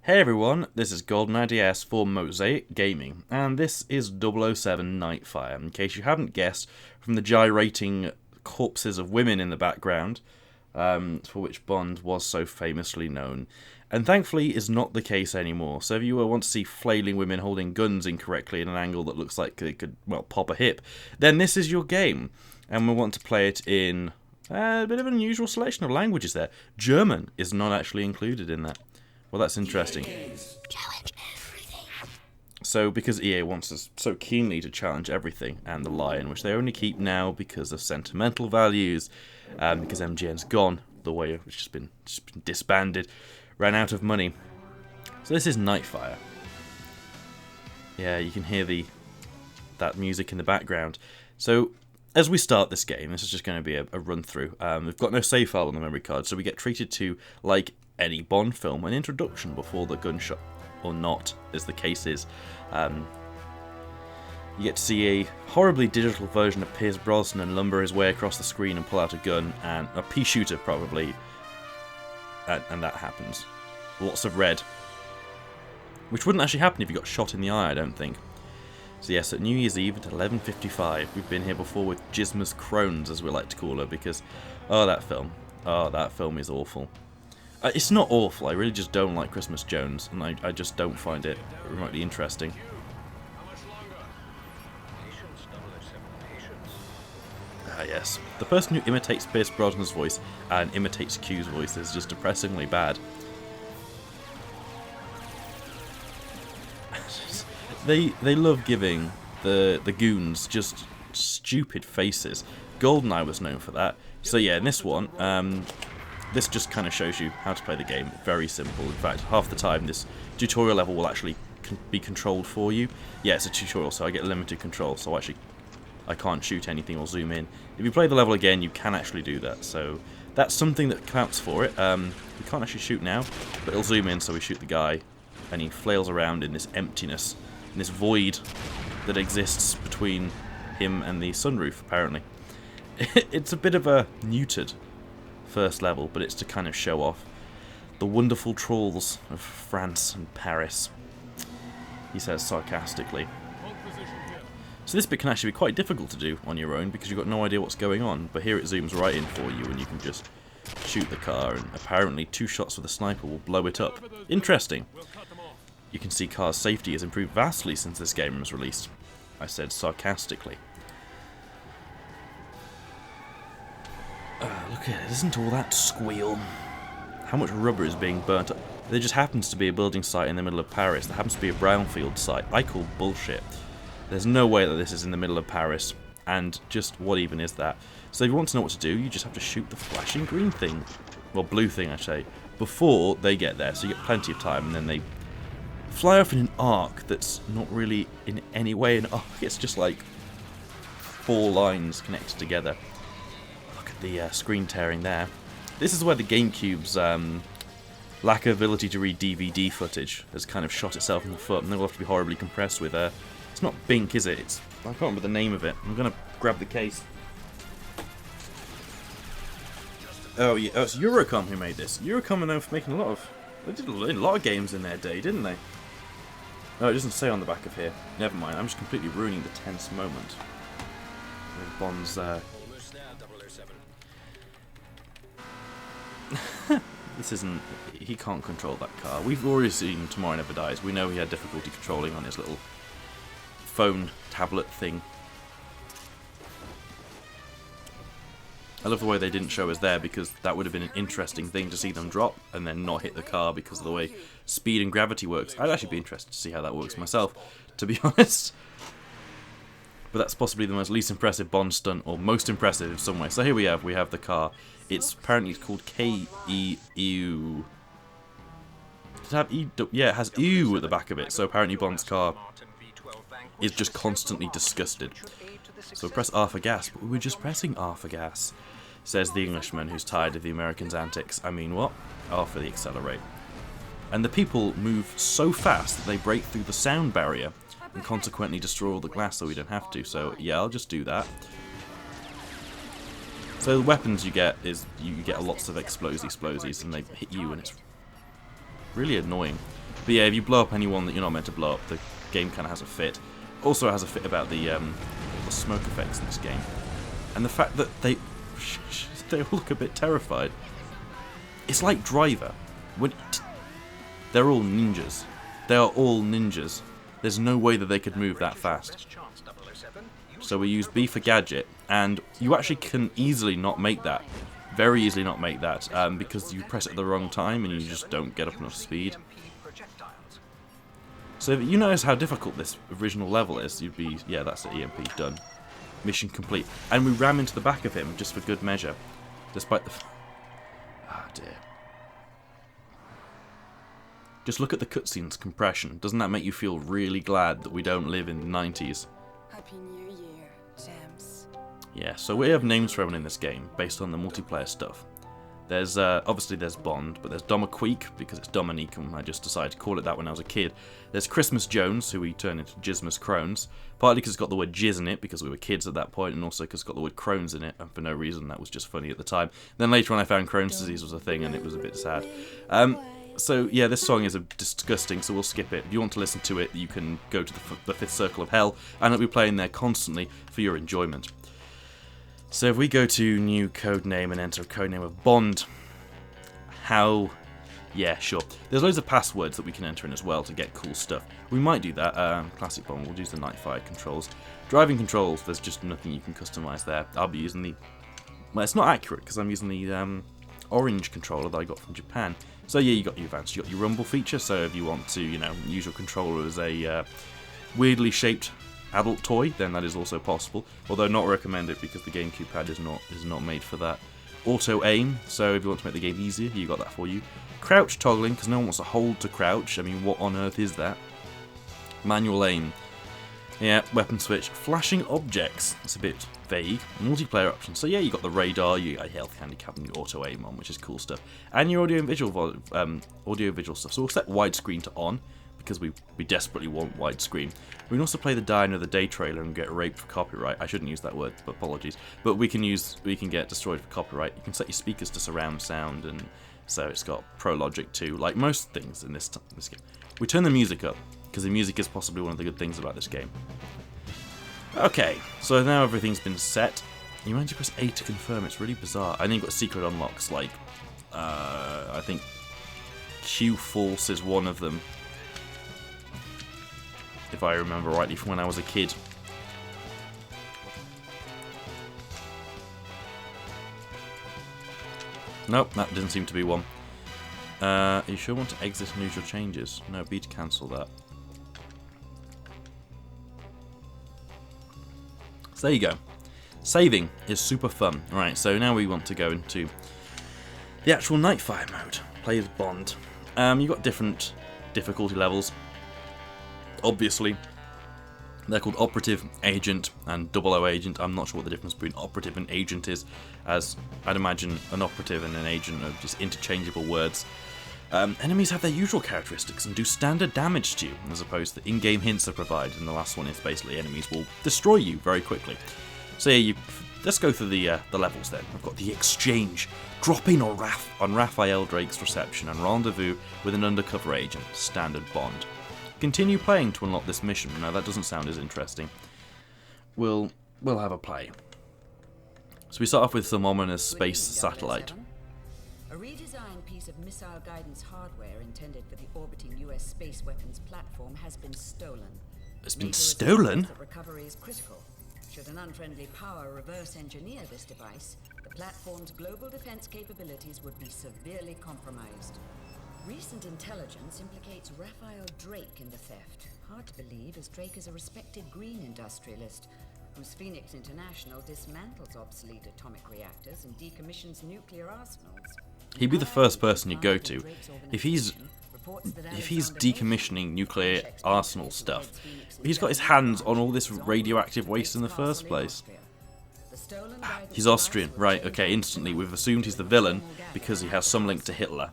Hey everyone, this is GoldeneyeDS for Mosaic Gaming, and this is 007 Nightfire, in case you haven't guessed from the gyrating corpses of women in the background, for which Bond was so famously known. And thankfully is not the case anymore, so if you want to see flailing women holding guns incorrectly in an angle that looks like they could, well, pop a hip, then this is your game. And we want to play it in a bit of an unusual selection of languages there. German is not actually included in that. Well, that's interesting. Challenge everything. So, because EA wants us so keenly to challenge everything, and the Lion, which they only keep now because of sentimental values, because MGN's gone, the way which has been disbanded, ran out of money. So this is Nightfire. Yeah, you can hear that music in the background. So, as we start this game, this is just going to be a run through. We've got no save file on the memory card, so we get treated to, like any Bond film, an introduction before the gunshot, or not, as the case is. You get to see a horribly digital version of Pierce Brosnan lumber his way across the screen and pull out a gun, and a pea shooter probably, and that happens. Lots of red, which wouldn't actually happen if you got shot in the eye, I don't think. So yes, at New Year's Eve at 11:55, we've been here before with Gizma's Crones, as we like to call her, because, that film is awful. It's not awful, I really just don't like Christmas Jones, and I just don't find it remotely interesting. Ah yes, the person who imitates Pierce Brosnan's voice and imitates Q's voice is just depressingly bad. They love giving the goons just stupid faces. GoldeneYe was known for that. So yeah, in this one, this just kind of shows you how to play the game. Very simple. In fact, half the time this tutorial level will actually be controlled for you. Yeah, it's a tutorial, so I get limited control, so actually I can't shoot anything or zoom in. If you play the level again, you can actually do that, so that's something that counts for it. We can't actually shoot now, but it'll zoom in, so we shoot the guy, and he flails around in this emptiness, in this void that exists between him and the sunroof, apparently. It's a bit of a neutered first level, but it's to kind of show off the wonderful trawls of France and Paris, he says sarcastically. So this bit can actually be quite difficult to do on your own because you've got no idea what's going on, but here it zooms right in for you and you can just shoot the car, and apparently 2 shots with a sniper will blow it up. Interesting. You can see car's safety has improved vastly since this game was released, I said sarcastically. Look at it, isn't all that squeal? How much rubber is being burnt up? There just happens to be a building site in the middle of Paris. There happens to be a brownfield site. I call bullshit. There's no way that this is in the middle of Paris. And just what even is that? So if you want to know what to do, you just have to shoot the flashing green thing. Well, blue thing, I say. Before they get there, so you get plenty of time, and then they fly off in an arc that's not really in any way an arc. It's just like 4 lines connected together. The screen tearing there. This is where the GameCube's lack of ability to read DVD footage has kind of shot itself in the foot, and they'll have to be horribly compressed with it's not Bink, is it? I can't remember the name of it. I'm gonna grab the case. Oh yeah, it's Eurocom who made this. Eurocom are known for making they did a lot of games in their day, didn't they? Oh, it doesn't say on the back of here. Never mind, I'm just completely ruining the tense moment. With Bond's this isn't... he can't control that car. We've already seen Tomorrow Never Dies. We know he had difficulty controlling on his little phone tablet thing. I love the way they didn't show us there, because that would have been an interesting thing to see them drop and then not hit the car because of the way speed and gravity works. I'd actually be interested to see how that works myself, to be honest. But that's possibly the most least impressive Bond stunt, or most impressive in some way. So here we have the car. It's apparently called KEU. Does it have E? Yeah, it has EU at the back of it. So apparently Bond's car is just constantly disgusted. So press R for gas. But we were just pressing R for gas, says the Englishman who's tired of the Americans' antics. I mean, what? R for the accelerate. And the people move so fast that they break through the sound barrier and consequently destroy all the glass, so we don't have to. So yeah, I'll just do that. So the weapons you get lots of explosies, and they hit you, and it's really annoying. But yeah, if you blow up anyone that you're not meant to blow up, the game kind of has a fit. Also has a fit about the smoke effects in this game. And the fact that they all look a bit terrified. It's like Driver. They're all ninjas. They are all ninjas. There's no way that they could move that fast. So we use B for gadget, and you actually can easily not make that. Very easily not make that, because you press it at the wrong time and you just don't get up enough speed. So if you notice how difficult this original level is, you'd be, yeah, that's the EMP, done. Mission complete. And we ram into the back of him, just for good measure. Despite the... Ah, dear. Just look at the cutscenes compression. Doesn't that make you feel really glad that we don't live in the 90s? Happy New Year, James. Yeah, so we have names for everyone in this game, based on the multiplayer stuff. There's, obviously there's Bond, but there's Dominique, because it's Dominique, and I just decided to call it that when I was a kid. There's Christmas Jones, who we turned into Jizmas Crones, partly because it's got the word jizz in it, because we were kids at that point, and also because it's got the word Crohn's in it, and for no reason, that was just funny at the time. Then later on I found Crohn's disease was a thing, and it was a bit sad. So yeah, this song is disgusting, so we'll skip it. If you want to listen to it, you can go to the Fifth Circle of Hell, and it'll be playing there constantly for your enjoyment. So if we go to new codename and enter a codename of Bond, how... Yeah, sure. There's loads of passwords that we can enter in as well to get cool stuff. We might do that. Classic Bond, we'll use the Nightfire controls. Driving controls, there's just nothing you can customize there. I'll be using the... Well, it's not accurate because I'm using the orange controller that I got from Japan. So yeah, you got your advanced, you got your rumble feature, so if you want to, you know, use your controller as a weirdly shaped adult toy, then that is also possible, although not recommended because the GameCube pad is not made for that. Auto aim, so if you want to make the game easier, you got that for you. Crouch toggling, because no one wants to hold to crouch. I mean, what on earth is that? Manual aim. Yeah, weapon switch. Flashing objects. It's a bit vague. Multiplayer options. So yeah, you got the radar, you got health handicap, and your auto aim on, which is cool stuff. And your audio and visual stuff. So we'll set widescreen to on, because we desperately want widescreen. We can also play the Die Another Day trailer and get raped for copyright. I shouldn't use that word, but apologies. But we can get destroyed for copyright. You can set your speakers to surround sound, and so it's got Pro Logic too, like most things in this game. We turn the music up, because the music is possibly one of the good things about this game. Okay, so now everything's been set. You might press A to confirm. It's really bizarre. I think you've got secret unlocks, like, I think Q False is one of them, if I remember rightly from when I was a kid. Nope, that didn't seem to be one. Are you sure you want to exit and use your changes? No, B to cancel that. So there you go. Saving is super fun. Right, so now we want to go into the actual Nightfire mode. Play as Bond. You've got different difficulty levels. Obviously, they're called Operative, Agent, and 00 Agent. I'm not sure what the difference between Operative and Agent is, as I'd imagine an Operative and an Agent are just interchangeable words. Enemies have their usual characteristics and do standard damage to you, as opposed to in-game hints are provided, and the last one is basically enemies will destroy you very quickly. So yeah, let's go through the levels then. I've got the Exchange. Drop in on Raphael Drake's reception and rendezvous with an undercover agent, standard Bond. Continue playing to unlock this mission. Now that doesn't sound as interesting. We'll have a play. So we start off with some ominous space satellite. A redesigned piece of missile guidance hardware intended for the orbiting US space weapons platform has been stolen. It's been stolen? Recovery is critical. Should an unfriendly power reverse engineer this device, the platform's global defense capabilities would be severely compromised. Recent intelligence implicates Raphael Drake in the theft. Hard to believe, as Drake is a respected green industrialist whose Phoenix International dismantles obsolete atomic reactors and decommissions nuclear arsenals. He'd be the first person you go to. If he's decommissioning nuclear arsenal stuff, he's got his hands on all this radioactive waste in the first place. He's Austrian, right, okay, instantly we've assumed he's the villain because he has some link to Hitler.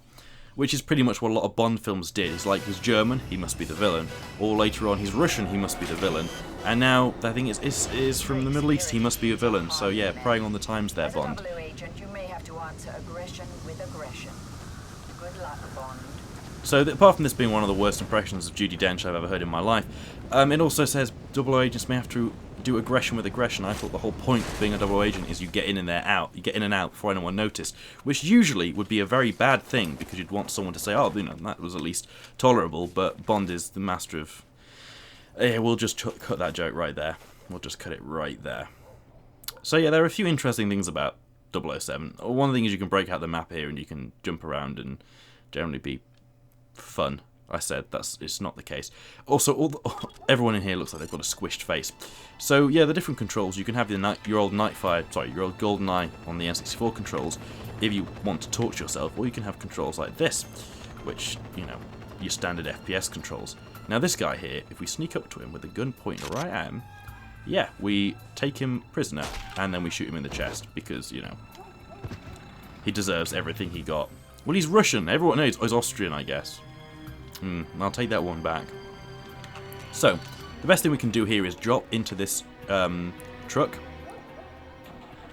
Which is pretty much what a lot of Bond films did. He's like, he's German, he must be the villain. Or later on, he's Russian, he must be the villain. And now, I think it's from the Middle East, he must be a villain. So yeah, preying on the times there, Bond. Agent, you may have to answer aggression with aggression. Good luck, Bond. So apart from this being one of the worst impressions of Judi Dench I've ever heard in my life, it also says double agents may have to do aggression with aggression. I thought the whole point of being a double agent is you get in and out. You get in and out before anyone noticed, which usually would be a very bad thing because you'd want someone to say, oh, you know, that was at least tolerable. But Bond is the master of. Yeah, we'll just cut that joke right there. We'll just cut it right there. So yeah, there are a few interesting things about 007. One thing is you can break out the map here and you can jump around and generally be fun. I said it's not the case. Also, everyone in here looks like they've got a squished face. So yeah, the different controls. You can have your old Nightfire, sorry, your old GoldeneyeDS on the N64 controls if you want to torture yourself, or you can have controls like this, which, you know, your standard FPS controls. Now this guy here, if we sneak up to him with a gun pointing right at him, yeah, we take him prisoner and then we shoot him in the chest because, you know, he deserves everything he got. Well, he's Russian. Everyone knows he's Austrian, I guess. I'll take that one back. So, the best thing we can do here is drop into this truck.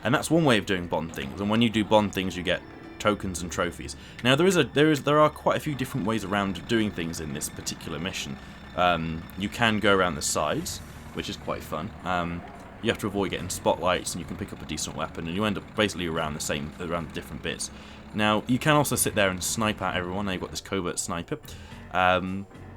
And that's one way of doing Bond things. And when you do Bond things, you get tokens and trophies. Now, there are quite a few different ways around doing things in this particular mission. You can go around the sides, which is quite fun. You have to avoid getting spotlights, and you can pick up a decent weapon, and you end up basically around the different bits. Now, you can also sit there and snipe at everyone. Now you've got this covert sniper.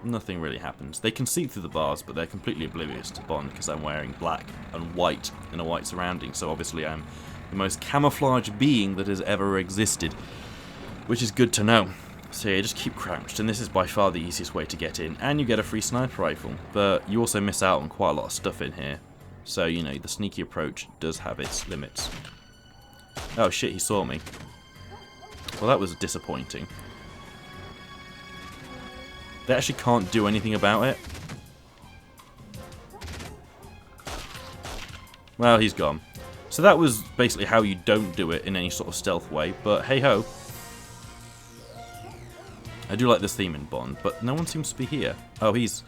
Nothing really happens. They can see through the bars, but they're completely oblivious to Bond because I'm wearing black and white in a white surrounding. So obviously I'm the most camouflaged being that has ever existed, which is good to know. So yeah, just keep crouched, and this is by far the easiest way to get in. And you get a free sniper rifle, but you also miss out on quite a lot of stuff in here. So, you know, the sneaky approach does have its limits. Oh shit, he saw me. Well, that was disappointing. They actually can't do anything about it. Well, he's gone. So that was basically how you don't do it in any sort of stealth way, but hey-ho. I do like this theme in Bond, but no one seems to be here. Oh, he's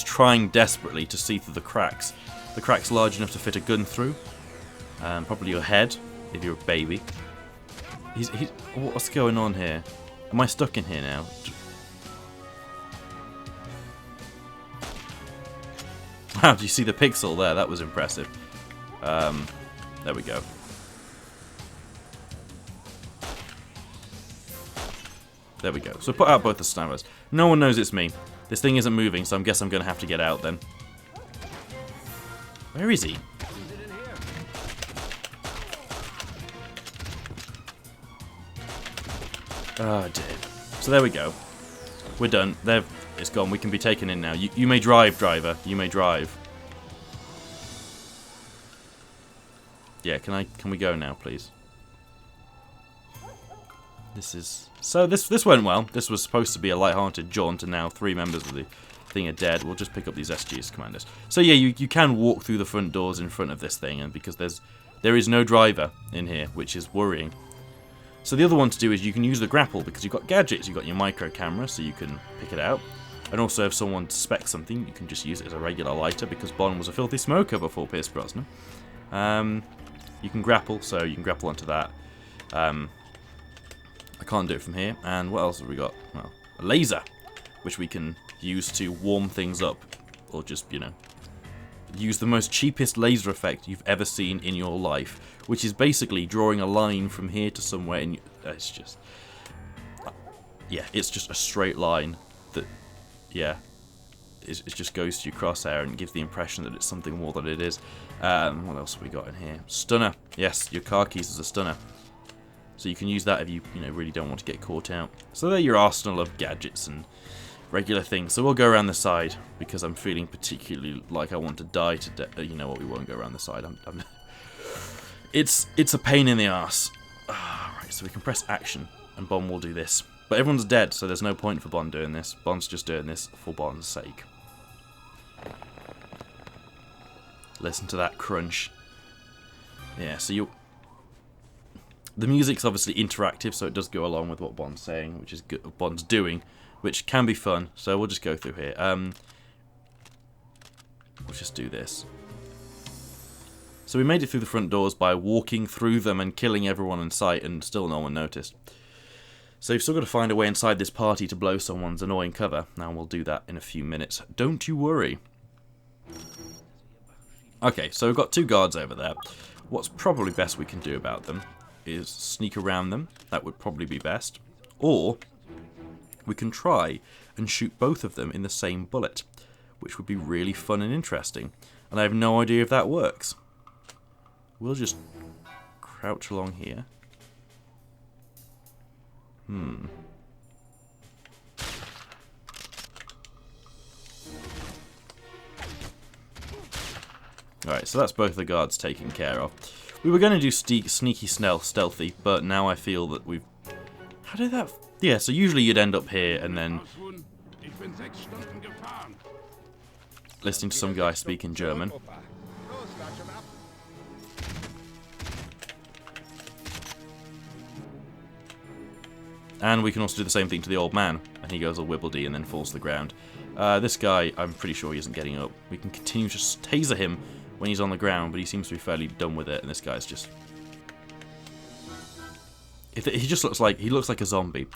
trying desperately to see through the cracks. The crack's large enough to fit a gun through. Probably your head, if you're a baby. What's going on here? Am I stuck in here now? Wow, do you see the pixel there? That was impressive. There we go. There we go. So put out both the snipers. No one knows it's me. This thing isn't moving, so I guess I'm going to have to get out then. Where is he? Oh dear. So there we go. We're done. It's gone. We can be taken in now. You may drive, driver. You may drive. Yeah, can we go now, please? This went well. This was supposed to be a light-hearted jaunt, and now 3 members of the thing are dead. We'll just pick up these SGs commanders. So yeah, you can walk through the front doors in front of this thing, and because there is no driver in here, which is worrying. So the other one to do is you can use the grapple because you've got gadgets. You've got your micro camera, so you can pick it out. And also, if someone suspects something, you can just use it as a regular lighter because Bond was a filthy smoker before Pierce Brosnan. You can grapple, so you can grapple onto that. I can't do it from here. And what else have we got? Well, a laser, which we can use to warm things up, or just, you know, use the most cheapest laser effect you've ever seen in your life, which is basically drawing a line from here to somewhere. And it's just, yeah, it's just a straight line that, yeah, it just goes to your crosshair and gives the impression that it's something more than it is. What else have we got in here? Stunner. Yes, your car keys is a stunner. So you can use that if you really don't want to get caught out. So they're your arsenal of gadgets and regular things. So we'll go around the side because I'm feeling particularly like I want to die today. You know what? We won't go around the side. It's a pain in the arse. Right, so we can press action and Bond will do this. But everyone's dead, so there's no point for Bond doing this. Bond's just doing this for Bond's sake. Listen to that crunch. Yeah, so the music's obviously interactive, so it does go along with what Bond's saying, which is good, what Bond's doing, which can be fun. So we'll just go through here. We'll just do this. So we made it through the front doors by walking through them and killing everyone in sight, and still no one noticed. So you've still got to find a way inside this party to blow someone's annoying cover. Now we'll do that in a few minutes. Don't you worry. Okay, so we've got 2 guards over there. What's probably best we can do about them is sneak around them. That would probably be best. Or we can try and shoot both of them in the same bullet, which would be really fun and interesting. And I have no idea if that works. We'll just crouch along here. Alright, so that's both the guards taken care of. We were going to do sneaky stealthy, but now I feel that we've... How did that... Yeah, so usually you'd end up here and then... listening to some guy speak in German. And we can also do the same thing to the old man. And he goes all wibbledy and then falls to the ground. This guy, I'm pretty sure he isn't getting up. We can continue to taser him when he's on the ground, but he seems to be fairly done with it. And this guy's just... He just looks like a zombie.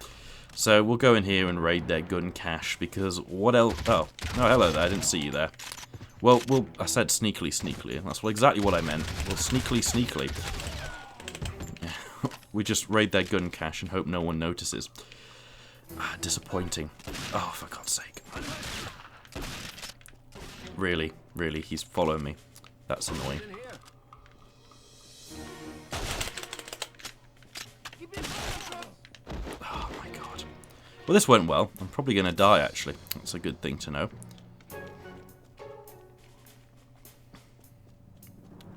So we'll go in here and raid their gun cache, because what else... Oh, hello there, I didn't see you there. Well, I said sneakily, and that's exactly what I meant. Well, sneakily. We just raid their gun cache and hope no one notices. Disappointing. Oh, for God's sake. Really, he's following me. That's annoying. Oh my God. Well, this went well. I'm probably going to die, actually. That's a good thing to know.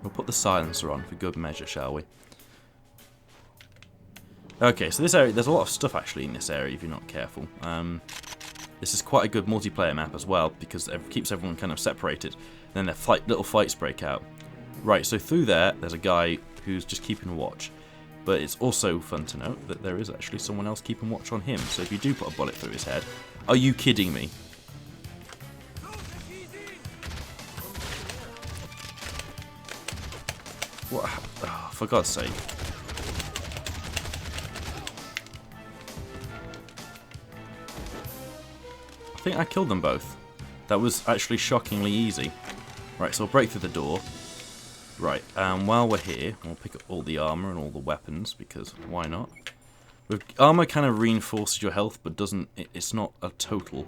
We'll put the silencer on for good measure, shall we? Okay, so this area, there's a lot of stuff actually in this area if you're not careful. This is quite a good multiplayer map as well, because it keeps everyone kind of separated. And then little fights break out. Right, so through there's a guy who's just keeping watch. But it's also fun to note that there is actually someone else keeping watch on him. So if you do put a bullet through his head... Are you kidding me? What? Oh, for God's sake. I think I killed them both. That was actually shockingly easy. Right, so we'll break through the door. Right, while we're here, we'll pick up all the armor and all the weapons, because why not? Armor kind of reinforces your health, but it's not a total.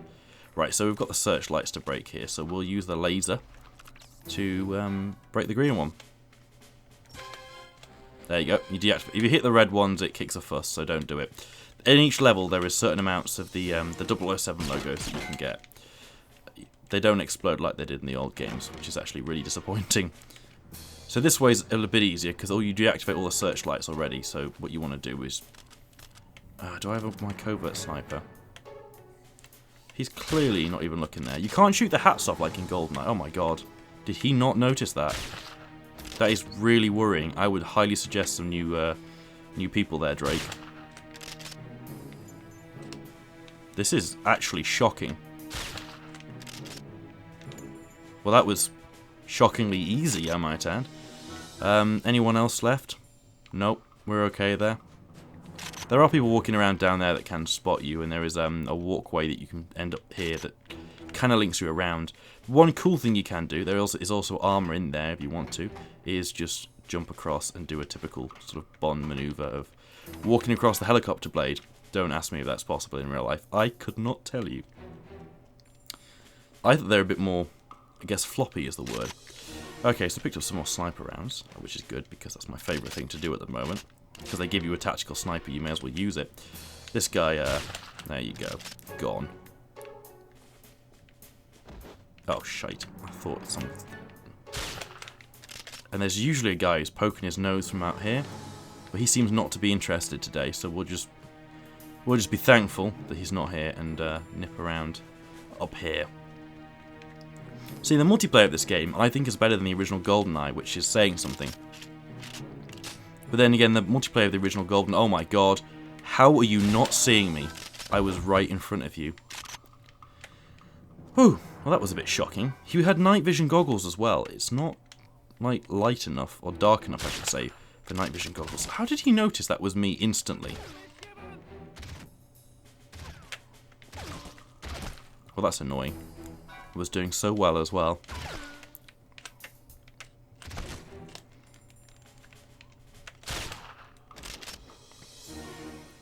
Right, so we've got the searchlights to break here, so we'll use the laser to break the green one. There you go. If you hit the red ones, it kicks a fuss, so don't do it. In each level, there is certain amounts of the 007 logos that you can get. They don't explode like they did in the old games, which is actually really disappointing. So this way is a little bit easier, because you deactivate all the searchlights already, so what you want to do is... do I have my covert sniper? He's clearly not even looking there. You can't shoot the hats off like in GoldeneyeDS. Oh my God. Did he not notice that? That is really worrying. I would highly suggest some new people there, Drake. This is actually shocking. Well, that was shockingly easy, I might add. Anyone else left? Nope, we're okay there. There are people walking around down there that can spot you, and there is a walkway that you can end up here that kind of links you around. One cool thing you can do, there is also armor in there if you want to, is just jump across and do a typical sort of Bond maneuver of walking across the helicopter blade. Don't ask me if that's possible in real life. I could not tell you. I thought they're a bit more, I guess floppy is the word. Okay, so I picked up some more sniper rounds, which is good because that's my favourite thing to do at the moment. Because they give you a tactical sniper, you may as well use it. This guy, there you go. Gone. Oh, shite. I thought some... And there's usually a guy who's poking his nose from out here. But he seems not to be interested today, so we'll just be thankful that he's not here and nip around up here. See, the multiplayer of this game, I think, is better than the original GoldeneyeDS, which is saying something. But then again, the multiplayer of the original GoldeneyeDS, oh my God, how are you not seeing me? I was right in front of you. Whew, well that was a bit shocking. You had night vision goggles as well. It's not, like, light enough, or dark enough, I should say, for night vision goggles. How did he notice that was me instantly? Well, that's annoying. It was doing so well as well.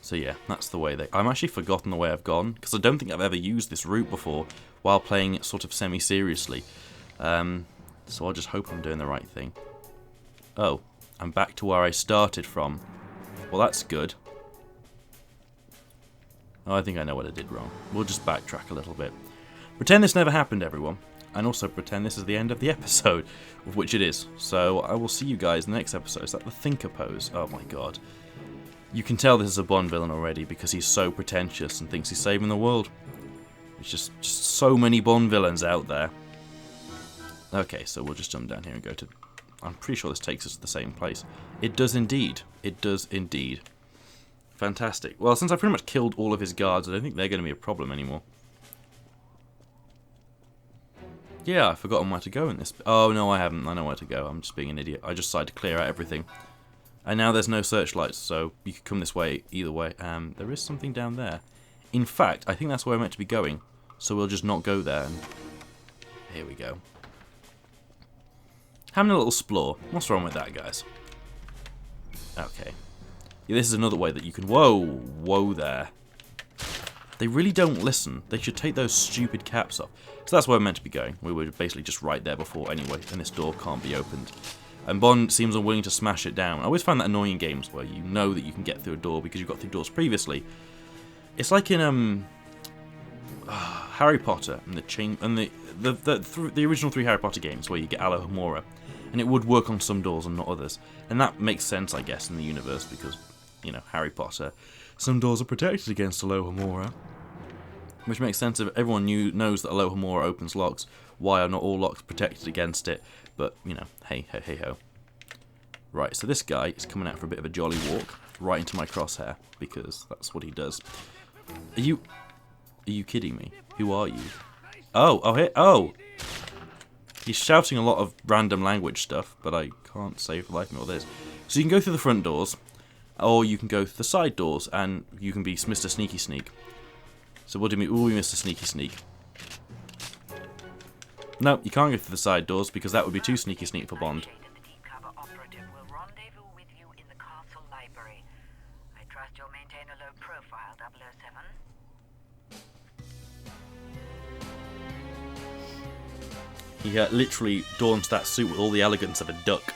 So yeah, that's the way they... I'm actually forgotten the way I've gone, because I don't think I've ever used this route before while playing it sort of semi-seriously. So I'll just hope I'm doing the right thing. Oh, I'm back to where I started from. Well, that's good. Oh, I think I know what I did wrong. We'll just backtrack a little bit. Pretend this never happened, everyone. And also pretend this is the end of the episode, of which it is. So I will see you guys in the next episode. Is that the Thinker pose? Oh my god. You can tell this is a Bond villain already because he's so pretentious and thinks he's saving the world. There's just so many Bond villains out there. Okay, so we'll just jump down here and go to... I'm pretty sure this takes us to the same place. It does indeed. It does indeed. Fantastic. Well, since I've pretty much killed all of his guards, I don't think they're going to be a problem anymore. Yeah, I've forgotten where to go in this... Oh, no, I haven't. I know where to go. I'm just being an idiot. I just decided to clear out everything. And now there's no searchlights, so you could come this way either way. There is something down there. In fact, I think that's where I'm meant to be going. So we'll just not go there. And here we go. Having a little explore. What's wrong with that, guys? Okay. Yeah, this is another way that you can... Whoa! Whoa there. They really don't listen. They should take those stupid caps off. So that's where we're meant to be going. We were basically just right there before anyway, and this door can't be opened. And Bond seems unwilling to smash it down. I always find that annoying in games where you know that you can get through a door because you've got through doors previously. It's like in Harry Potter and the original 3 Harry Potter games where you get Alohomora, and it would work on some doors and not others. And that makes sense, I guess, in the universe because, you know, Harry Potter. Some doors are protected against Alohomora, which makes sense if everyone knows that Alohomora opens locks. Why are not all locks protected against it? But, you know, hey ho. Right, so this guy is coming out for a bit of a jolly walk, right into my crosshair, because that's what he does. Are you kidding me? Who are you? Oh! He's shouting a lot of random language stuff, but I can't say for the life of me what it is. So you can go through the front doors, or you can go through the side doors, and you can be Mr. Sneaky Sneak. So what do we Mr. Sneaky Sneak? No, you can't go through the side doors because that would be too sneaky sneak for Bond. He literally dons that suit with all the elegance of a duck.